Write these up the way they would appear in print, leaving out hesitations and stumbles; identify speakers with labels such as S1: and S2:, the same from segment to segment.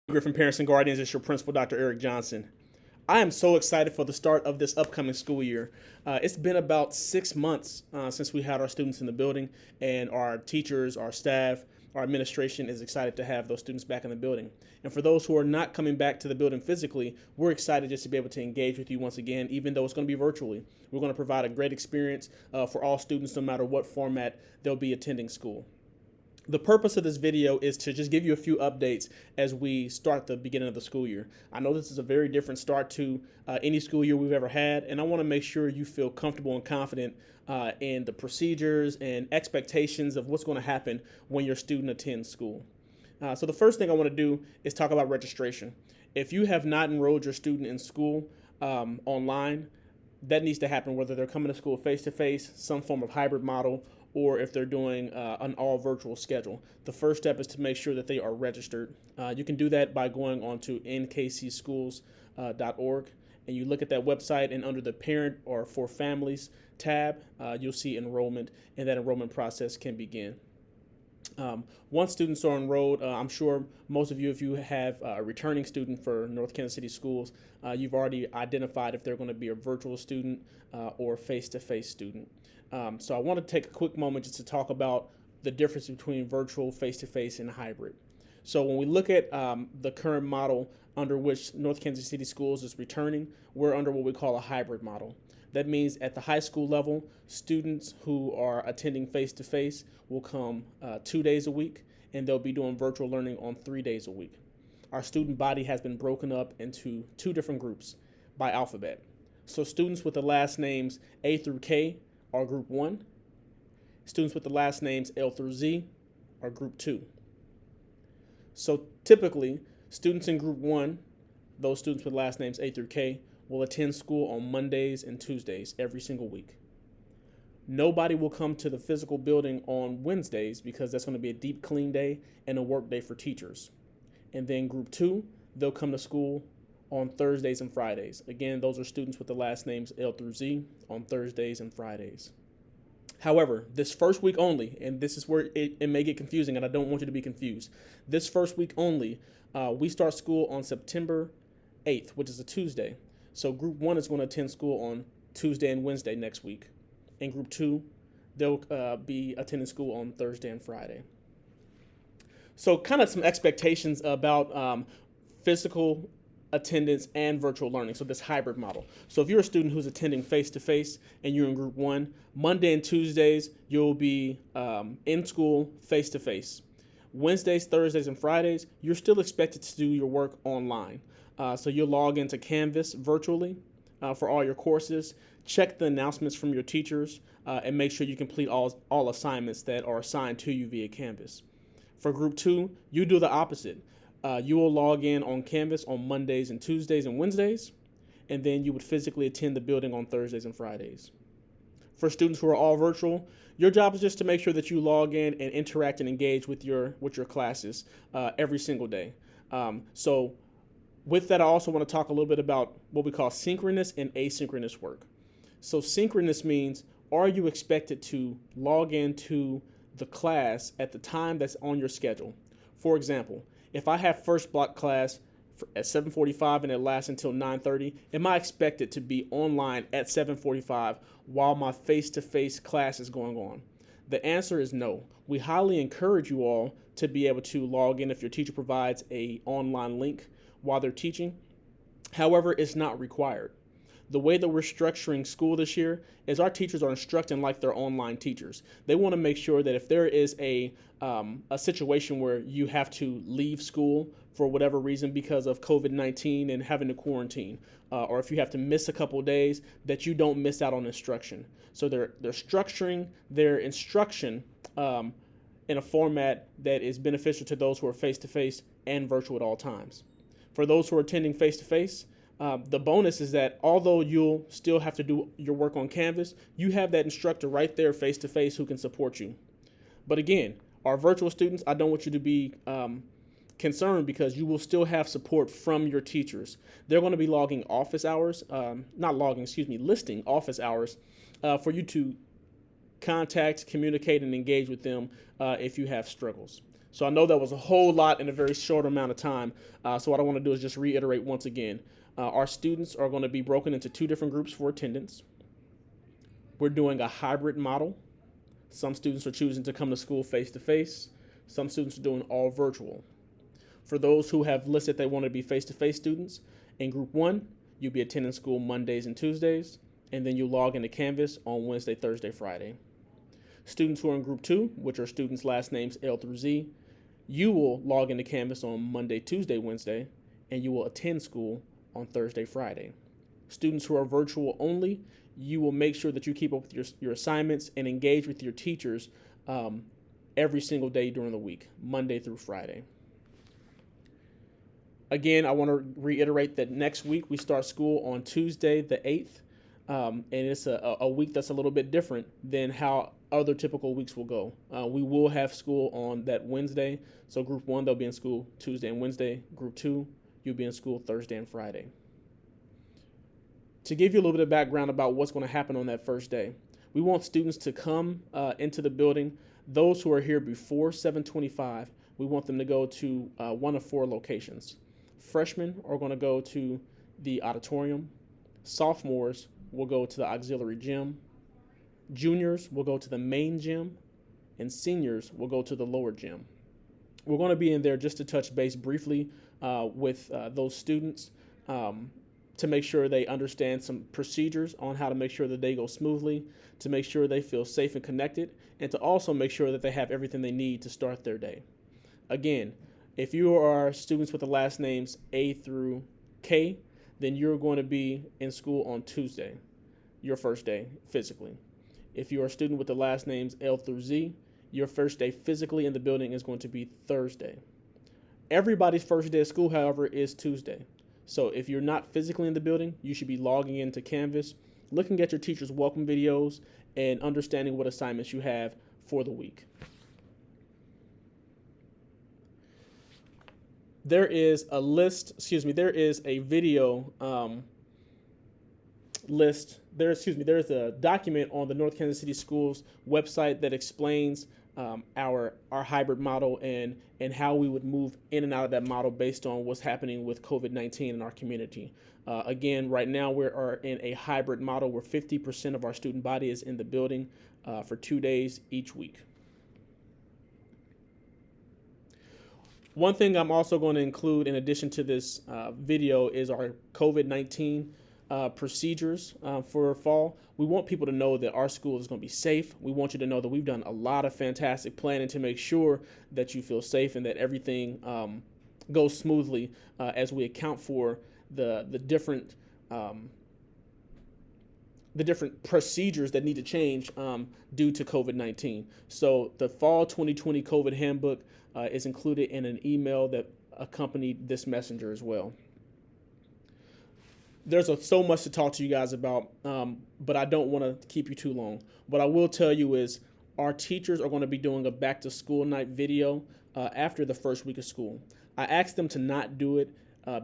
S1: Griffin Parents and Guardians. It's your principal, Dr. Eric Johnson. I am so excited for the start of this upcoming school year. It's been about 6 months since we had our students in the building, and our teachers, our staff, our administration is excited to have those students back in the building. And for those who are not coming back to the building physically, we're excited just to be able to engage with you once again, even though it's going to be virtually. We're going to provide a great experience for all students, no matter what format they'll be attending school. The purpose of this video is to just give you a few updates as we start the beginning of the school year. I know this is a very different start to any school year we've ever had, and I want to make sure you feel comfortable and confident in the procedures and expectations of what's going to happen when your student attends school. So the first thing I want to do is talk about registration. If you have not enrolled your student in school online, that needs to happen whether they're coming to school face-to-face, some form of hybrid model, or if they're doing an all virtual schedule. The first step is to make sure that they are registered. You can do that by going on to nkcschools.org, and you look at that website, and under the parent or for families tab, you'll see enrollment, and that enrollment process can begin. Once students are enrolled, I'm sure most of you, if you have a returning student for North Kansas City Schools, you've already identified if they're going to be a virtual student or face-to-face student. So I want to take a quick moment just to talk about the difference between virtual, face-to-face, and hybrid. So when we look at the current model under which North Kansas City Schools is returning, we're under what we call a hybrid model. That means at the high school level, students who are attending face-to-face will come 2 days a week, and they'll be doing virtual learning on 3 days a week. Our student body has been broken up into two different groups by alphabet. So students with the last names A through K are group 1. Students with the last names L through Z are group 2. So typically, students in group 1, those students with last names A through K, will attend school on Mondays and Tuesdays every single week. Nobody will come to the physical building on Wednesdays because that's going to be a deep clean day and a work day for teachers. And then group 2, they'll come to school on Thursdays and Fridays. Again, those are students with the last names L through Z on Thursdays and Fridays. However, this first week only, and this is where it may get confusing, and I don't want you to be confused. This first week only, we start school on September 8th, which is a Tuesday. So group 1 is going to attend school on Tuesday and Wednesday next week. In group 2, they'll be attending school on Thursday and Friday. So kind of some expectations about physical attendance and virtual learning, so this hybrid model. So if you're a student who's attending face-to-face and you're in group 1, Monday and Tuesdays, you'll be in school face-to-face. Wednesdays, Thursdays, and Fridays, you're still expected to do your work online. So you'll log into Canvas virtually for all your courses, check the announcements from your teachers, and make sure you complete all assignments that are assigned to you via Canvas. For group 2, you do the opposite. You will log in on Canvas on Mondays and Tuesdays and Wednesdays, and then you would physically attend the building on Thursdays and Fridays. For students who are all virtual, your job is just to make sure that you log in and interact and engage with your classes every single day. So with that, I also want to talk a little bit about what we call synchronous and asynchronous work. So synchronous means, are you expected to log into the class at the time that's on your schedule? For example, if I have first block class at 7:45 and it lasts until 9:30, am I expected to be online at 7:45 while my face-to-face class is going on? The answer is no. We highly encourage you all to be able to log in if your teacher provides an online link while they're teaching. However, it's not required. The way that we're structuring school this year is our teachers are instructing like they're online teachers. They want to make sure that if there is a situation where you have to leave school for whatever reason because of COVID-19 and having to quarantine, or if you have to miss a couple of days, that you don't miss out on instruction. So they're structuring their instruction in a format that is beneficial to those who are face-to-face and virtual at all times. For those who are attending face-to-face, the bonus is that although you'll still have to do your work on Canvas, you have that instructor right there face-to-face who can support you. But again, our virtual students, I don't want you to be concerned because you will still have support from your teachers. They're going to be logging office hours, listing office hours for you to contact, communicate, and engage with them if you have struggles. So I know that was a whole lot in a very short amount of time. So what I want to do is just reiterate once again. Our students are going to be broken into two different groups for attendance. We're doing a hybrid model. Some students are choosing to come to school face-to-face. Some students are doing all virtual. For those who have listed they want to be face-to-face students, in Group 1, you'll be attending school Mondays and Tuesdays, and then you log into Canvas on Wednesday, Thursday, Friday. Students who are in Group 2, which are students' last names L through Z, you will log into Canvas on Monday, Tuesday, Wednesday, and you will attend school on Thursday, Friday. Students who are virtual only, you will make sure that you keep up with your assignments and engage with your teachers every single day during the week, Monday through Friday. Again, I want to reiterate that next week we start school on Tuesday the 8th, and it's a week that's a little bit different than how other typical weeks will go. We will have school on that Wednesday, so Group 1, they'll be in school Tuesday and Wednesday. Group 2, you'll be in school Thursday and Friday. To give you a little bit of background about what's going to happen on that first day, we want students to come into the building. Those who are here before 7:25, we want them to go to one of 4 locations. Freshmen are going to go to the auditorium. Sophomores will go to the auxiliary gym. Juniors will go to the main gym. And seniors will go to the lower gym. We're going to be in there just to touch base briefly with those students to make sure they understand some procedures on how to make sure that they go smoothly, to make sure they feel safe and connected, and to also make sure that they have everything they need to start their day. Again, if you are students with the last names A through K, then you're going to be in school on Tuesday, your first day physically. If you're a student with the last names L through Z, your first day physically in the building is going to be Thursday. Everybody's first day of school, however, is Tuesday. So if you're not physically in the building, you should be logging into Canvas, looking at your teacher's welcome videos, and understanding what assignments you have for the week. There is a video list. There's a document on the North Kansas City Schools website that explains our hybrid model and how we would move in and out of that model based on what's happening with COVID-19 in our community. Again, right now we are in a hybrid model where 50% of our student body is in the building for 2 days each week. One thing I'm also going to include in addition to this video is our COVID-19 procedures for fall. We want people to know that our school is going to be safe. We want you to know that we've done a lot of fantastic planning to make sure that you feel safe and that everything goes smoothly as we account for the different procedures that need to change due to COVID-19. So the fall 2020 COVID handbook is included in an email that accompanied this messenger as well. There's so much to talk to you guys about, but I don't want to keep you too long. What I will tell you is our teachers are going to be doing a back to school night video after the first week of school. I asked them to not do it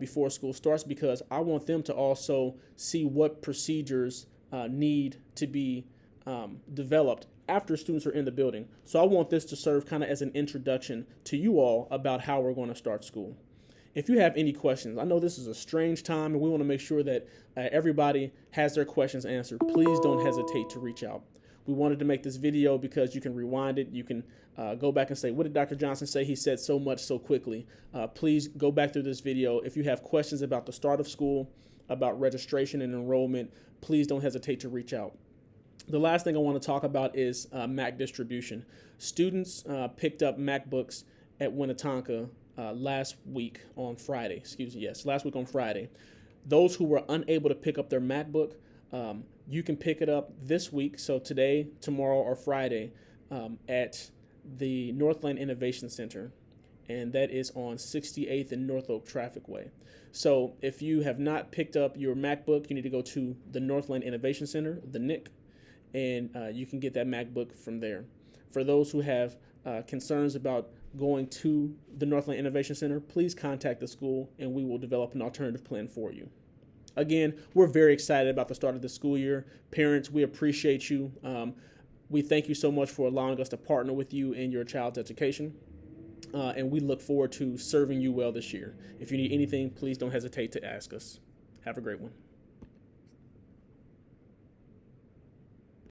S1: before school starts because I want them to also see what procedures need to be developed after students are in the building. So I want this to serve kind of as an introduction to you all about how we're going to start school. If you have any questions, I know this is a strange time and we want to make sure that everybody has their questions answered. Please don't hesitate to reach out. We wanted to make this video because you can rewind it. You can go back and say, what did Dr. Johnson say? He said so much so quickly. Please go back through this video. If you have questions about the start of school, about registration and enrollment, please don't hesitate to reach out. The last thing I want to talk about is Mac distribution. Students picked up MacBooks at Winnetonka last week on Friday. Last week on Friday. Those who were unable to pick up their MacBook, you can pick it up this week, so today, tomorrow, or Friday, at the Northland Innovation Center, and that is on 68th and North Oak Traffic Way. So if you have not picked up your MacBook, you need to go to the Northland Innovation Center, the NIC, and you can get that MacBook from there. For those who have concerns about going to the Northland Innovation Center, please contact the school and we will develop an alternative plan for you. Again, we're very excited about the start of the school year. Parents, we appreciate you. We thank you so much for allowing us to partner with you in your child's education. and we look forward to serving you well this year. If you need anything, please don't hesitate to ask us. Have a great one.